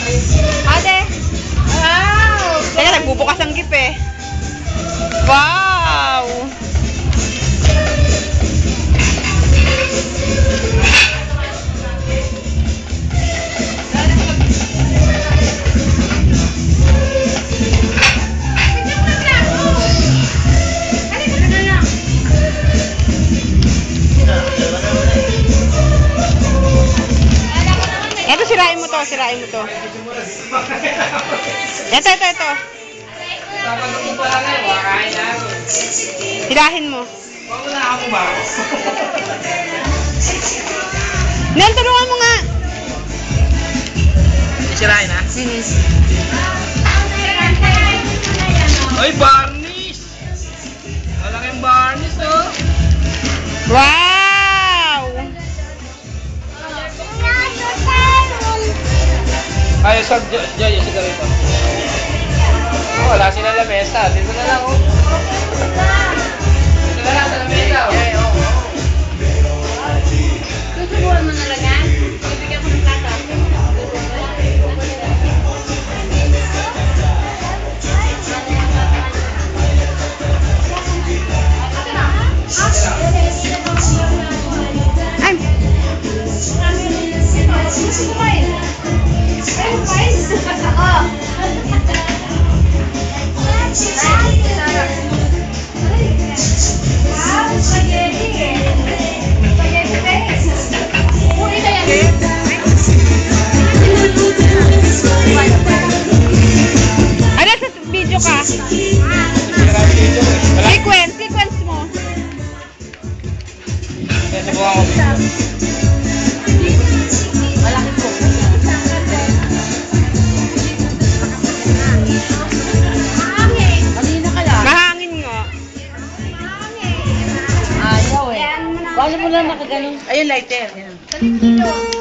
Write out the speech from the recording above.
Ate! Wow! Teka, nagbubukas ang gift eh. Wow! Ito, sirain mo to, sirain mo to. Ito. Hilahin mo. Nel, tulungan mo nga. Sirain ha? Ay, varnish! Malaking varnish oh. Wow! Ay, sa Joy, sige rito. Oh, wala sila lamesa. Dito na lang, oh. Dito na lang sa lamesa, oh. Susubuhan mo na lang yan. Bibigyan ko ng plato. Ano sa video ka? Sequence mo. Subukan ko. Malaki po. Kanina ka lang. Mahangin nga. Ayaw eh. Wala mo lang nakaganon. Ayun, lighter. Yan. Kanina.